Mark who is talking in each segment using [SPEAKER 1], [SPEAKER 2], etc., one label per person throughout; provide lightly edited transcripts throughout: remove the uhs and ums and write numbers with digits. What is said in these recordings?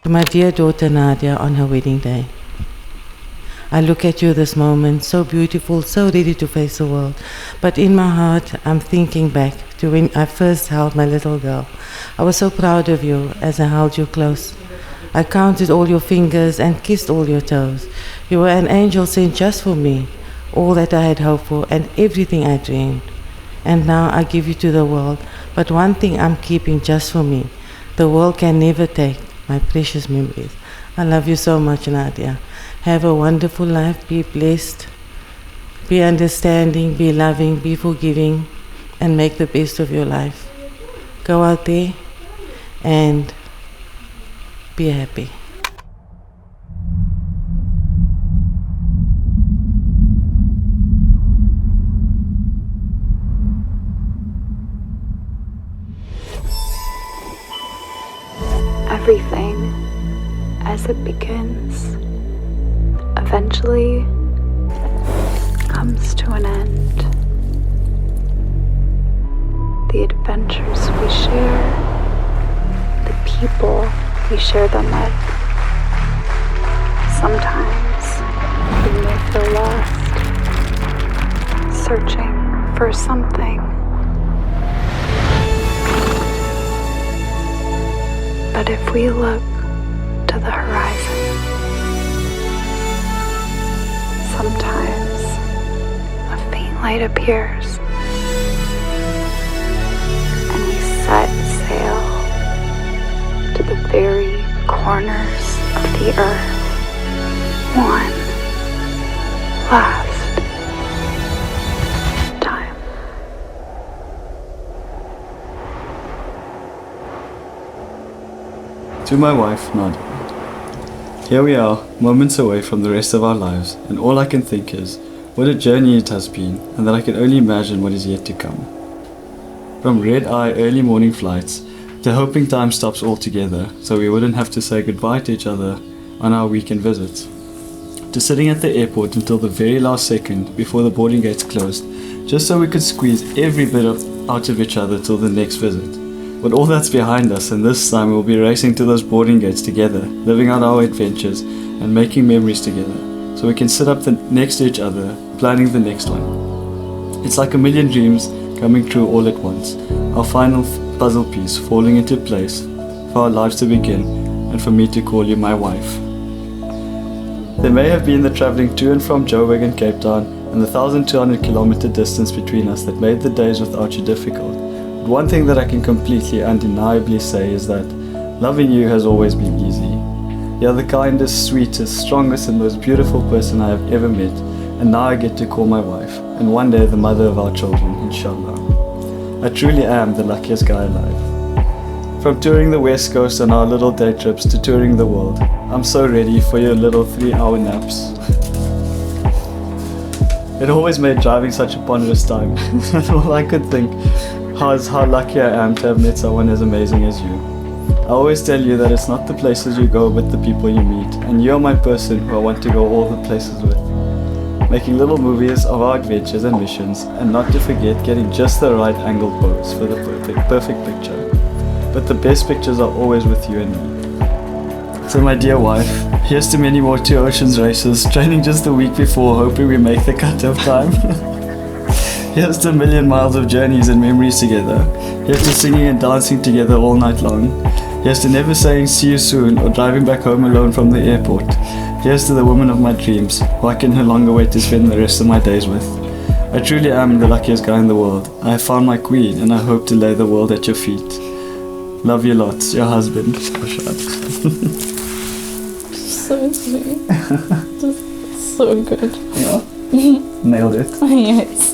[SPEAKER 1] To my dear daughter Nadia on her wedding day. I look at you this moment, so beautiful, so ready to face the world. But in my heart, I'm thinking back to when I first held my little girl. I was so proud of you as I held you close. I counted all your fingers and kissed all your toes. You were an angel sent just for me, all that I had hoped for and everything I dreamed. And now I give you to the world, but one thing I'm keeping just for me. The world can never take my precious memories. I love you so much, Nadia. Have a wonderful life, be blessed, be understanding, be loving, be forgiving, and make the best of your life. Go out there and be happy.
[SPEAKER 2] Everything, as it begins, eventually comes to an end. The adventures we share, the people we share them with. Sometimes we may feel lost, searching for something. But if we look to the horizon, sometimes a faint light appears and we set sail to the very corners of the earth. One last time.
[SPEAKER 3] To my wife, Nadia. Here we are, moments away from the rest of our lives, and all I can think is what a journey it has been, and that I can only imagine what is yet to come. From red-eye early morning flights, to hoping time stops altogether so we wouldn't have to say goodbye to each other on our weekend visits, to sitting at the airport until the very last second before the boarding gates closed, just so we could squeeze every bit out of each other till the next visit. But all that's behind us, and this time we'll be racing to those boarding gates together, living out our adventures and making memories together, so we can sit up next to each other, planning the next one. It's like a million dreams coming true all at once, our final puzzle piece falling into place for our lives to begin, and for me to call you my wife. There may have been the travelling to and from Joburg and Cape Town, and the 1,200 kilometre distance between us that made the days without you difficult. One thing that I can completely undeniably say is that loving you has always been easy. You're the kindest, sweetest, strongest and most beautiful person I have ever met, and now I get to call my wife, and one day the mother of our children, inshallah. I truly am the luckiest guy alive. From touring the West Coast on our little day trips to touring the world, I'm so ready for your little 3-hour naps. It always made driving such a ponderous time. All I could think is how lucky I am to have met someone as amazing as you. I always tell you that it's not the places you go but the people you meet, and you're my person who I want to go all the places with. Making little movies of our adventures and missions, and not to forget getting just the right angle pose for the perfect picture. But the best pictures are always with you and me. So my dear wife, here's to many more Two Oceans races, training just the week before, hoping we make the cut-off time. Here's to a million miles of journeys and memories together. Here's to singing and dancing together all night long. Here's to never saying see you soon or driving back home alone from the airport. Here's to the woman of my dreams, who I can no longer wait to spend the rest of my days with. I truly am the luckiest guy in the world. I have found my queen and I hope to lay the world at your feet. Love you lots, your husband, Irshad.
[SPEAKER 4] So sweet. Just so good.
[SPEAKER 3] Yeah. Nailed it.
[SPEAKER 4] Yes.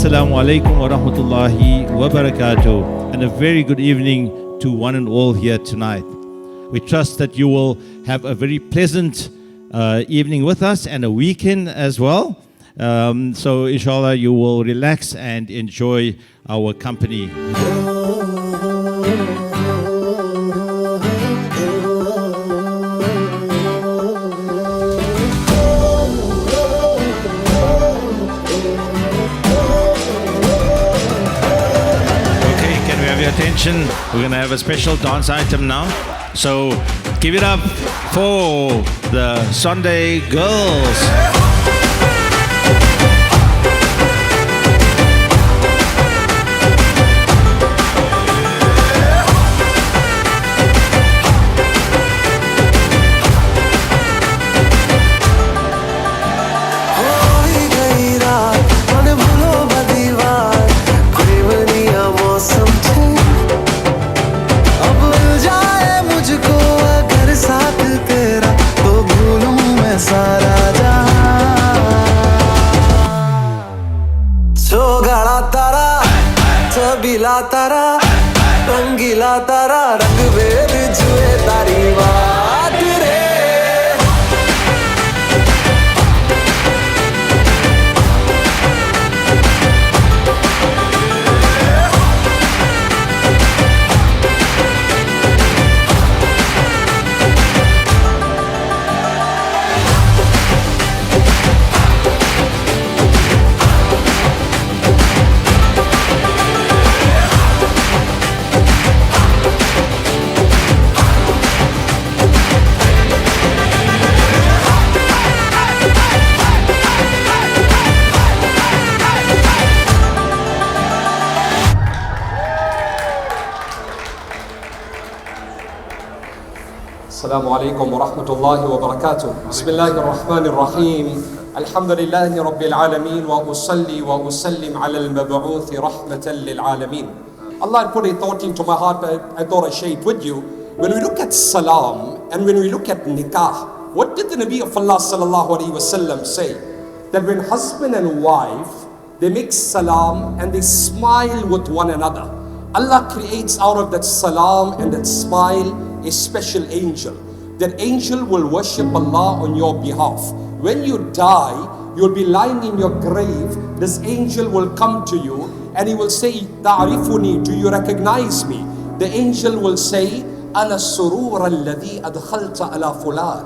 [SPEAKER 5] Assalamu alaikum wa rahmatullahi wa barakatuh, and a very good evening to one and all here tonight. We trust that you will have a very pleasant evening with us and a weekend as well. So inshallah you will relax and enjoy our company. Attention, we're going to have a special dance item now. So give it up for the Sunday girls.
[SPEAKER 6] तारा रंगीला तारा रंग बेर जुए तारी बात रे
[SPEAKER 7] السلام عليكم ورحمة الله وبركاته. بسم الله الرحمن الرحيم. الحمد لله رب العالمين وأصلي وأسلم على المبعوث رحمة للعالمين. Allah put a thought into my heart. I thought I'd share it with you. When we look at salam and when we look at Nikkah, what did the Nabi of Allah sallallahu alaihi wasallam say? That when husband and wife, they make salam and they smile with one another, Allah creates out of that salam and that smile a special angel. That angel will worship Allah on your behalf. When you die, you'll be lying in your grave. This angel will come to you and he will say, Ta'rifuni, do you recognize me? The angel will say, Ana surura alladhi adkhalta ala fulan.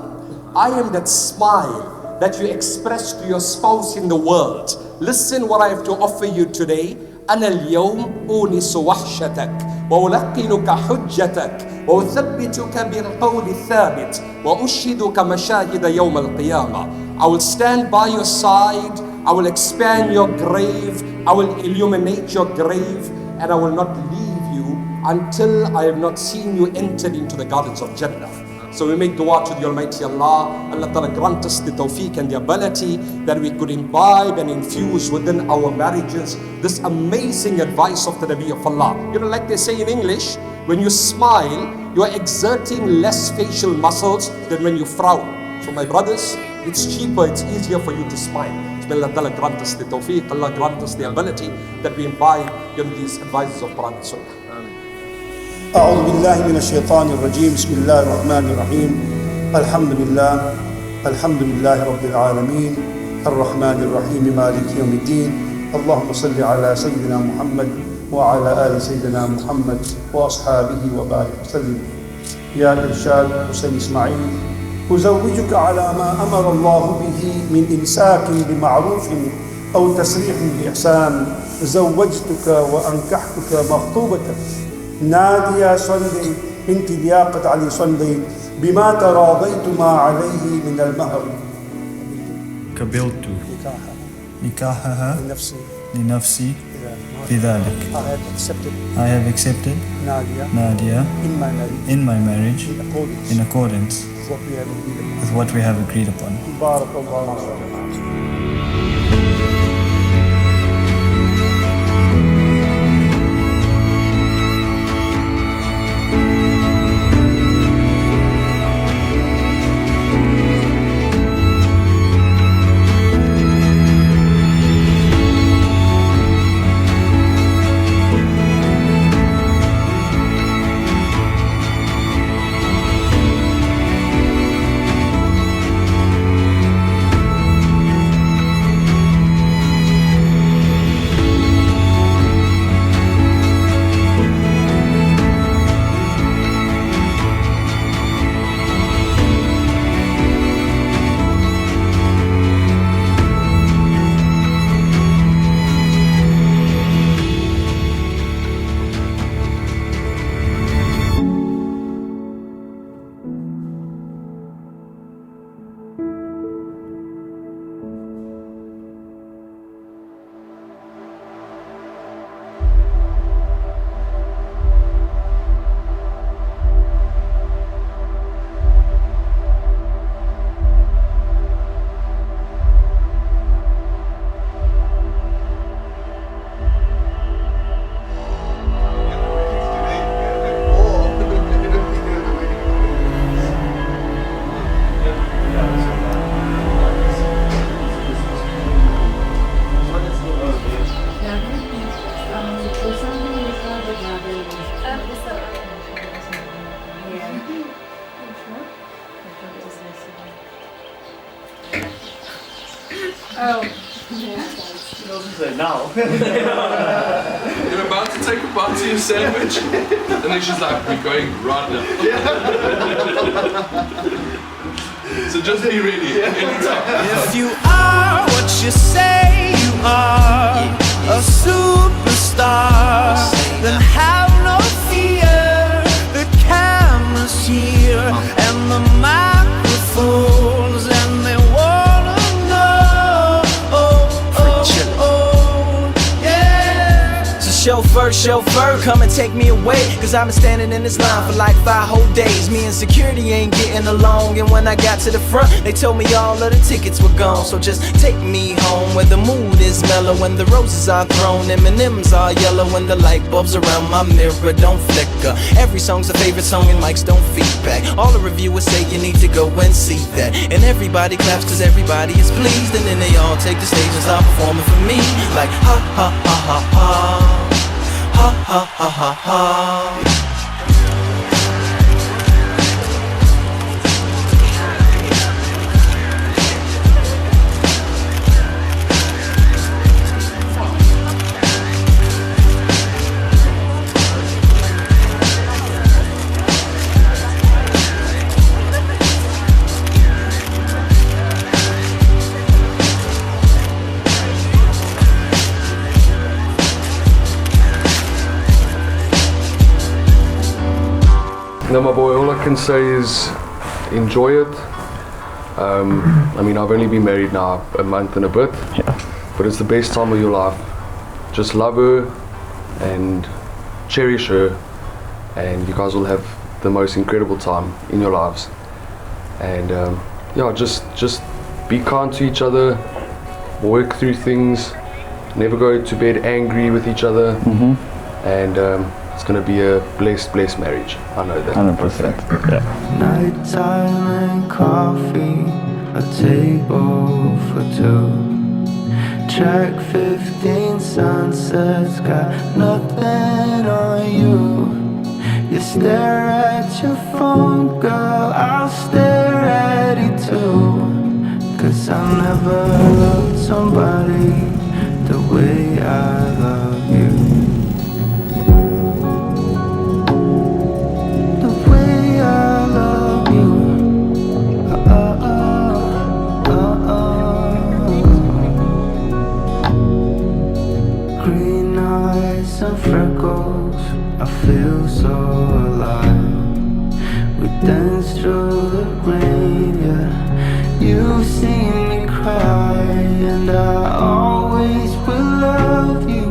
[SPEAKER 7] I am that smile that you express to your spouse in the world. Listen what I have to offer you today. أنا اليوم أونس وحشتك وألقنك حجتك وأثبتك بالقول الثابت وأشهدك مشاهد يوم القيامة. I will stand by your side, I will expand your grave, I will illuminate your grave, and I will not leave you until I have not seen you entered into the gardens of Jannah. So we make dua to the Almighty Allah. Allah Ta'ala grant us the tawfiq and the ability that we could imbibe and infuse within our marriages this amazing advice of the Nabi of Allah. You know, like they say in English, when you smile, you are exerting less facial muscles than when you frown. So my brothers, it's cheaper, it's easier for you to smile. May Allah Ta'ala grant us the tawfiq, Allah grant us the ability that we imbibe these advices of Quran and Sunnah.
[SPEAKER 8] أعوذ بالله من الشيطان الرجيم بسم الله الرحمن الرحيم الحمد لله رب العالمين الرحمن الرحيم مالك يوم الدين اللهم صل على سيدنا محمد وعلى آل سيدنا محمد وأصحابه وبارك وسلم. يا إرشاد حسين إسماعيل، أزوجك على ما أمر الله به من إمساك بمعروف أو تسريح بإحسان. زوجتك وأنكحتك مخطوبتك نادية صندي بنت لياقة علي صندي بما تراضيتما عليه من المهر.
[SPEAKER 3] قبلت نكاحها لنفسي بذلك. I have accepted Nadia in my marriage in accordance with what we have agreed upon.
[SPEAKER 8] بارك الله فيك.
[SPEAKER 3] Now.
[SPEAKER 9] You're about to take a bite of your sandwich, and then she's like, "We're going right now." So just be ready anytime.
[SPEAKER 6] If you are what you say you are, a superstar, then have no fear. The camera's here and the microphones, and they wanna know. Yeah. So chauffeur, come and take me away, 'cause I've been standing in this line for like 5 whole days. Me and security ain't getting along, and when I got to the front, they told me all of the tickets were gone. So just take me home where the mood is mellow, when the roses are thrown, M&M's are yellow, when the light bulbs around my mirror don't flicker. Every song's a favorite song and mics don't feedback. All the reviewers say you need to go and see that, and everybody claps 'cause everybody is pleased, and then they all take the stage and start performing for me, like ha ha ha ha ha, ha ha ha ha ha.
[SPEAKER 9] No, my boy, all I can say is enjoy it. I mean, I've only been married now a month and a bit, but it's the best time of your life. Just love her and cherish her, and you guys will have the most incredible time in your lives. And yeah, just be kind to each other, work through things, never go to bed angry with each other, and it's going to be a blessed marriage. I know that.
[SPEAKER 10] 100%. Yeah.
[SPEAKER 6] Nighttime and coffee, a table for two. Track 15 sunsets, got nothing on you. You stare at your phone, girl, I'll stare at it too. 'Cause I never loved somebody the way I love you. And freckles, I feel so alive. We dance through the rain, yeah. You've seen me cry, and I always will love you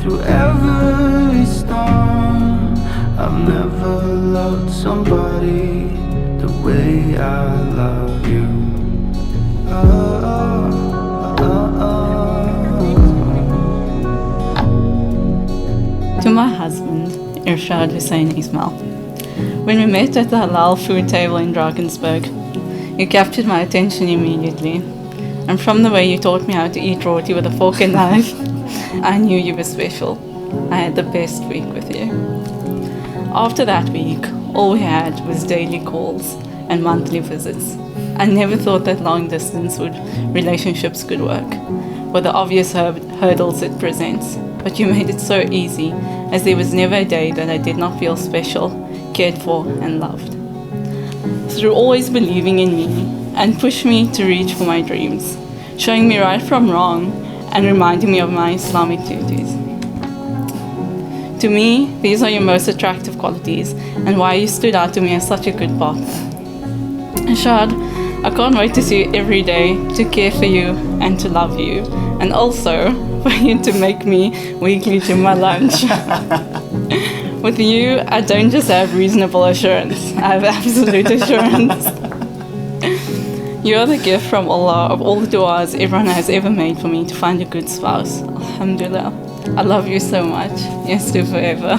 [SPEAKER 6] through every storm. I've never loved somebody the way I love you.
[SPEAKER 4] To my husband, Irshad Hussein Ismail. When we met at the halal food table in Drakensberg, you captured my attention immediately. And from the way you taught me how to eat roti with a fork and knife, I knew you were special. I had the best week with you. After that week, all we had was daily calls and monthly visits. I never thought that long distance relationships could work, with the obvious hurdles it presents. But you made it so easy, as there was never a day that I did not feel special, cared for and loved. Through always believing in me and push me to reach for my dreams, showing me right from wrong and reminding me of my Islamic duties. To me, these are your most attractive qualities and why you stood out to me as such a good partner. Irshad, I can't wait to see you every day, to care for you and to love you, and also for you to make me weekly to my lunch. With you, I don't just have reasonable assurance, I have absolute assurance. You are the gift from Allah of all the du'as everyone has ever made for me to find a good spouse. Alhamdulillah. I love you so much. Yes, to forever.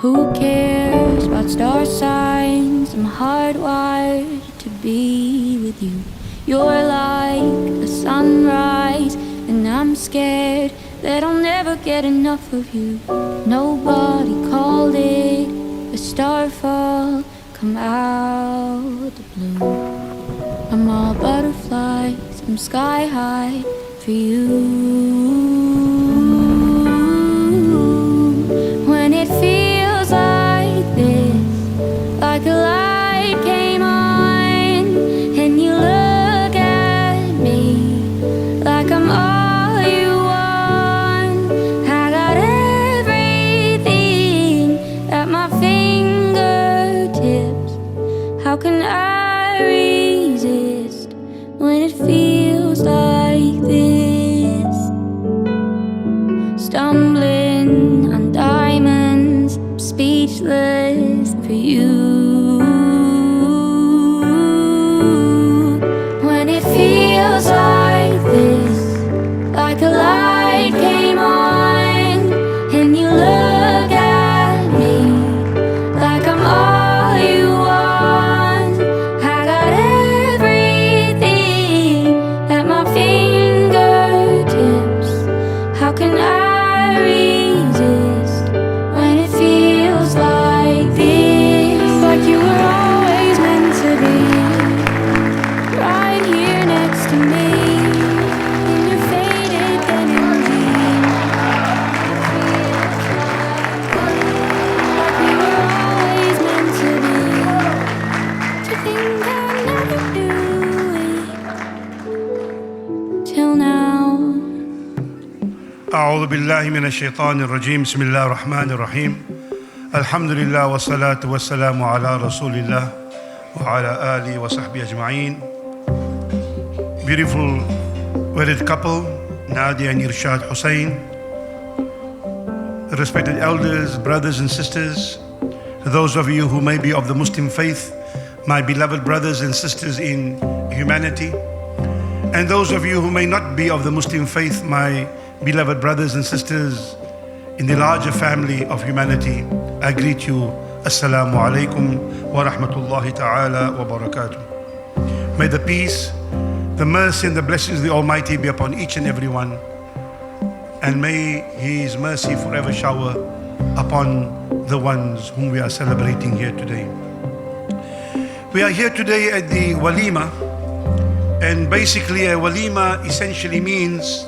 [SPEAKER 10] Who cares about star signs? I'm hardwired to be with you. You're like a sunrise, and I'm scared that I'll never get enough of you. Nobody called it a starfall, come out the blue. I'm all butterflies, I'm sky high for you. When it feels like this, like a light came on, and you look at me like I'm all you want. I got everything at my fingertips. How can I resist when it feels like this? Stumbling on diamonds, speechless for you. When it feels like this, like a light came on, and you look at me like I'm all you want. I got everything at my fingertips. How can I resist when it feels like this? Like you were always meant to be right here next to me in your faded denim jeans. Like we were always meant to be. To think I'd never do it till now.
[SPEAKER 8] أعوذ بالله من الشيطان الرجيم بسم الله الرحمن الرحيم الحمد لله والصلاة والسلام على رسول الله وعلى آله وصحبه أجمعين. Beautiful wedded couple, Nadia and Irshad Hussain, respected elders, brothers and sisters, those of you who may be of the Muslim faith, my beloved brothers and sisters in humanity, and those of you who may not be of the Muslim faith, my beloved brothers and sisters in the larger family of humanity, I greet you. Assalamu alaikum wa rahmatullahi ta'ala wa barakatuh. May the peace, the mercy and the blessings of the Almighty be upon each and every one, and may His mercy forever shower upon the ones whom we are celebrating here today. We are here today at the walima, and basically a walima essentially means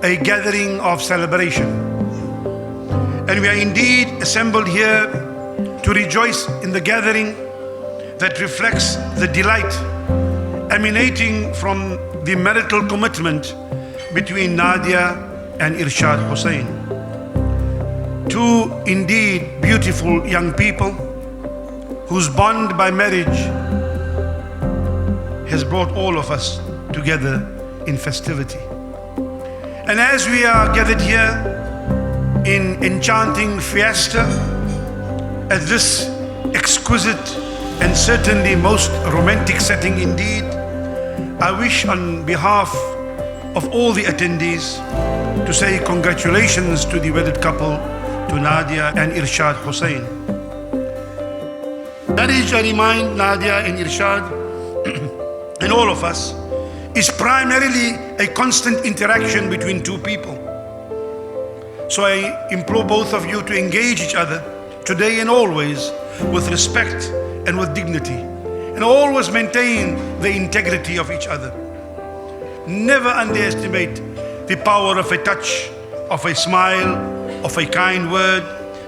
[SPEAKER 8] a gathering of celebration. And we are indeed assembled here to rejoice in the gathering that reflects the delight emanating from the marital commitment between Nadia and Irshad Hussain. Two indeed beautiful young people whose bond by marriage has brought all of us together in festivity. And as we are gathered here in enchanting fiesta at this exquisite and certainly most romantic setting indeed, I wish on behalf of all the attendees to say congratulations to the wedded couple, to Nadia and Irshad Hussain. Marriage, I remind Nadia and Irshad and all of us, is primarily a constant interaction between two people. So I implore both of you to engage each other today and always with respect and with dignity, and always maintain the integrity of each other. Never underestimate the power of a touch, of a smile, of a kind word,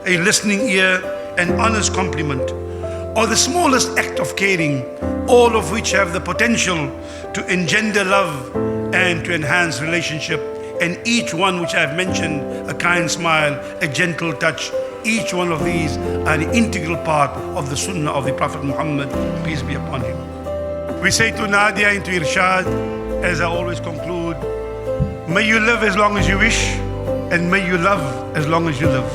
[SPEAKER 8] a listening ear, an honest compliment, or the smallest act of caring, all of which have the potential to engender love and to enhance relationship. And each one which I have mentioned, a kind smile, a gentle touch, each one of these are an integral part of the sunnah of the Prophet Muhammad, peace be upon him. We say to Nadia and to Irshad, as I always conclude, may you live as long as you wish, and may you love as long as you live.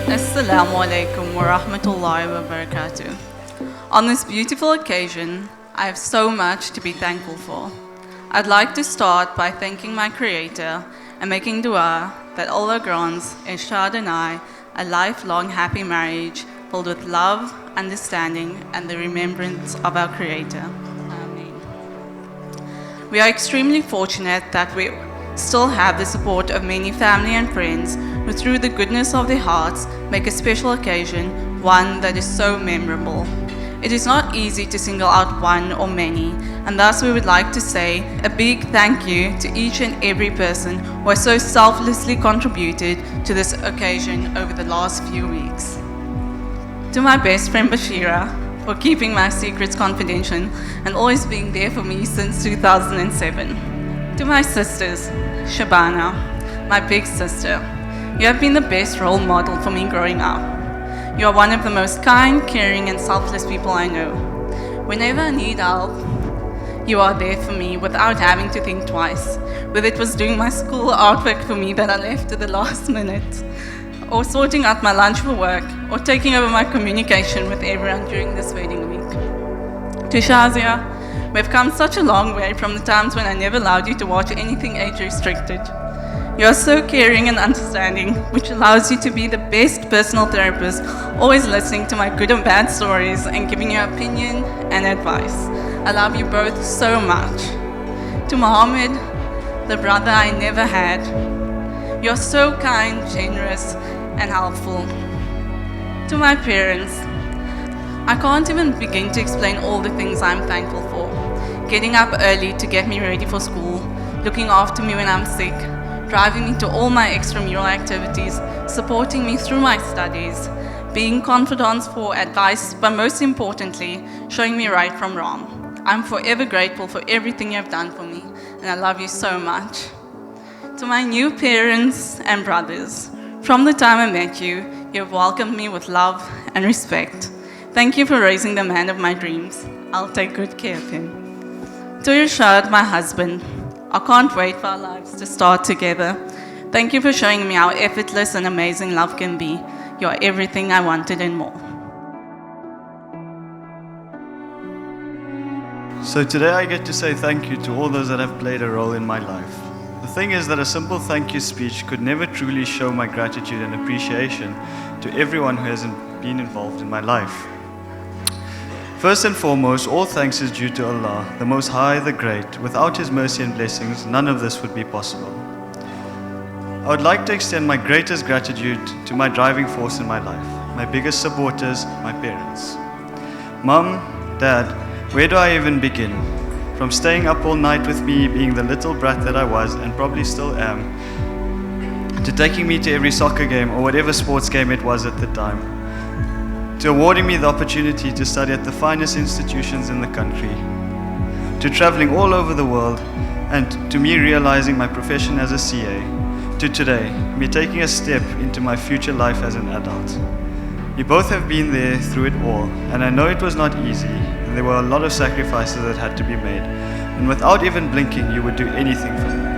[SPEAKER 4] Assalamu alaikum wa rahmatullahi wa barakatuh. On this beautiful occasion, I have so much to be thankful for. I'd like to start by thanking my Creator and making dua that Allah grants Irshad and I a lifelong happy marriage filled with love, understanding, and the remembrance of our Creator. Ameen. We are extremely fortunate that we still have the support of many family and friends who, through the goodness of their hearts, make a special occasion one that is so memorable. It is not easy to single out one or many, and thus we would like to say a big thank you to each and every person who has so selflessly contributed to this occasion over the last few weeks. To my best friend Bashira, for keeping my secrets confidential and always being there for me since 2007. To my sisters, Shabana, my big sister, you have been the best role model for me growing up. You are one of the most kind, caring, and selfless people I know. Whenever I need help, you are there for me without having to think twice, whether it was doing my school artwork for me that I left to the last minute, or sorting out my lunch for work, or taking over my communication with everyone during this wedding week. To Shazia, we've come such a long way from the times when I never allowed you to watch anything age-restricted. You are so caring and understanding, which allows you to be the best personal therapist, always listening to my good and bad stories and giving your opinion and advice. I love you both so much. To Mohammed, the brother I never had, you're so kind, generous, and helpful. To my parents, I can't even begin to explain all the things I'm thankful for. Getting up early to get me ready for school, looking after me when I'm sick, driving me to all my extramural activities, supporting me through my studies, being confidants for advice, but most importantly, showing me right from wrong. I'm forever grateful for everything you have done for me, and I love you so much. To my new parents and brothers, from the time I met you, you have welcomed me with love and respect. Thank you for raising the man of my dreams. I'll take good care of him. To Irshad, my husband, I can't wait for our lives to start together. Thank you for showing me how effortless and amazing love can be. You are everything I wanted and more.
[SPEAKER 3] So today I get to say thank you to all those that have played a role in my life. The thing is that a simple thank you speech could never truly show my gratitude and appreciation to everyone who has been involved in my life. First and foremost, all thanks is due to Allah, the Most High, the Great. Without His mercy and blessings, none of this would be possible. I would like to extend my greatest gratitude to my driving force in my life, my biggest supporters, my parents. Mum, Dad, where do I even begin? From staying up all night with me, being the little brat that I was and probably still am, to taking me to every soccer game or whatever sports game it was at the time, to awarding me the opportunity to study at the finest institutions in the country, to traveling all over the world, and to me realizing my profession as a CA, to today, me taking a step into my future life as an adult. You both have been there through it all, and I know it was not easy, and there were a lot of sacrifices that had to be made, and without even blinking, you would do anything for me.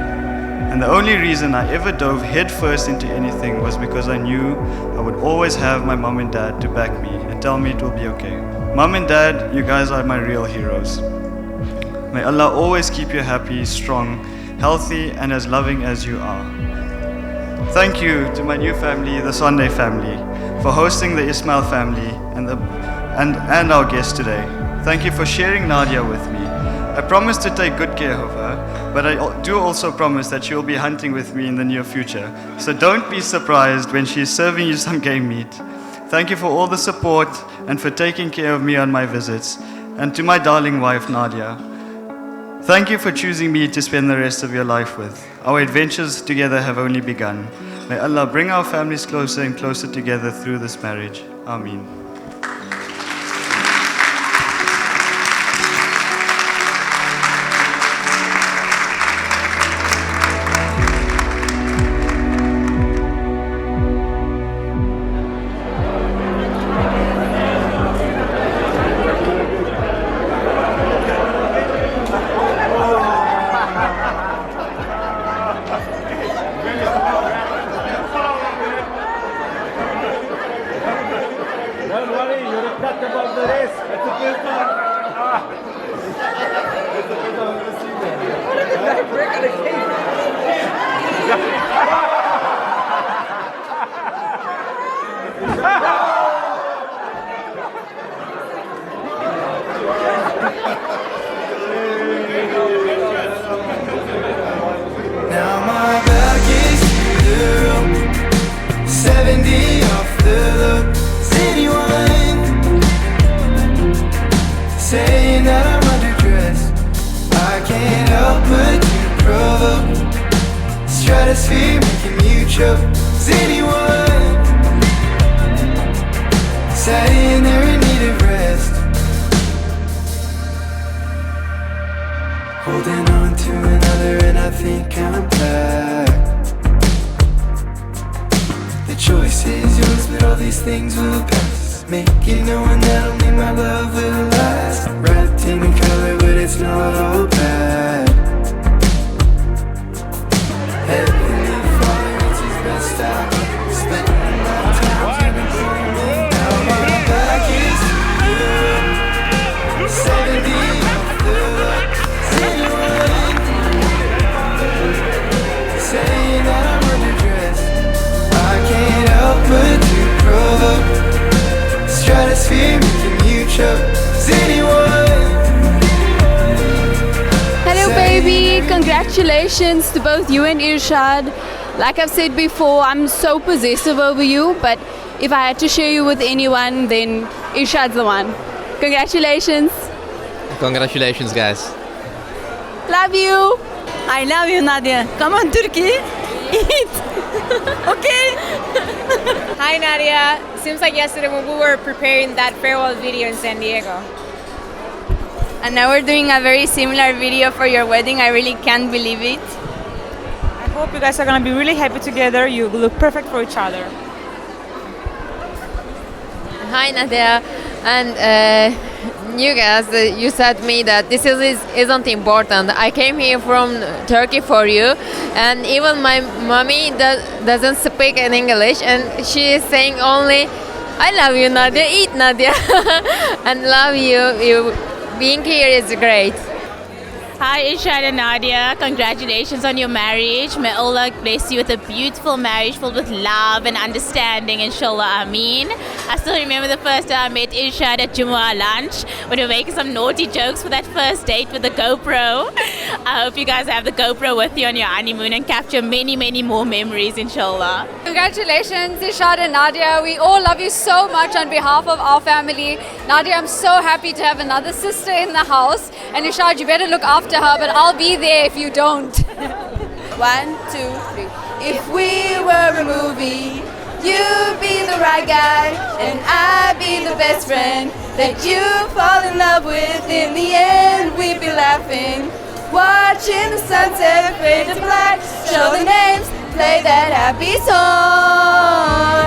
[SPEAKER 3] And the only reason I ever dove headfirst into anything was because I knew I would always have my mom and dad to back me and tell me it will be okay. Mom and dad, you guys are my real heroes. May Allah always keep you happy, strong, healthy, and as loving as you are. Thank you to my new family, the Sunday family, for hosting the Ismail family and our guest today. Thank you for sharing Nadia with me. I promise to take good care of her, but I do also promise that she will be hunting with me in the near future. So don't be surprised when she is serving you some game meat. Thank you for all the support and for taking care of me on my visits. And to my darling wife, Nadia, thank you for choosing me to spend the rest of your life with. Our adventures together have only begun. May Allah bring our families closer and closer together through this marriage. Ameen.
[SPEAKER 6] Now my back is to the room, 70 off the look. Is anyone saying that I'm underdressed? I can't help but to provoke. Stratosphere making you choke. Is anyone saying they're in need of rest? Holding on to another and I think I'm back. The choice is yours, but all these things will pass. Making knowing that only my love will last. Wrapped in color, but it's not all bad. Heavenly Father, it's his best hour. Spending my time in the now my back is to you. 70 off the look. Saying that I'm underdressed, I can't help but to provoke. Stratosphere making you choke. Is anyone?
[SPEAKER 11] Hello baby, congratulations to both you and Irshad. Like I've said before, I'm so possessive over you, but if I had to share you with anyone, then Irshad's the one. Congratulations.
[SPEAKER 12] Congratulations guys.
[SPEAKER 11] Love you.
[SPEAKER 13] I love you, Nadia. Come on, Turkey. Eat. Okay?
[SPEAKER 14] Hi, Nadia. Seems like yesterday when we were preparing that farewell video in San Diego.
[SPEAKER 11] And now we're doing a very similar video for your wedding. I really can't believe it.
[SPEAKER 13] I hope you guys are going to be really happy together. You look perfect for each other.
[SPEAKER 15] Hi, Nadia. And you guys, you said me that this isn't important. I came here from Turkey for you, and even my mommy doesn't speak in English, and she is saying only, "I love you, Nadia. Eat, Nadia," and love you. You being here is great.
[SPEAKER 16] Hi, Irshad and Nadia. Congratulations on your marriage. May Allah bless you with a beautiful marriage filled with love and understanding, inshallah, ameen. I still remember the first time I met Irshad at Jumu'ah lunch when we were making some naughty jokes for that first date with the GoPro. I hope you guys have the GoPro with you on your honeymoon and capture many, many more memories, inshallah.
[SPEAKER 17] Congratulations, Irshad and Nadia. We all love you so much on behalf of our family. Nadia, I'm so happy to have another sister in the house. And Irshad, you better look after her, but I'll be there if you don't.
[SPEAKER 11] 1, 2, 3. If we were a movie, you'd be the right guy, and I'd be the best friend that you fall in love with. In the end, we'd be laughing, watching the sunset fade to black. Show the names, play that happy song.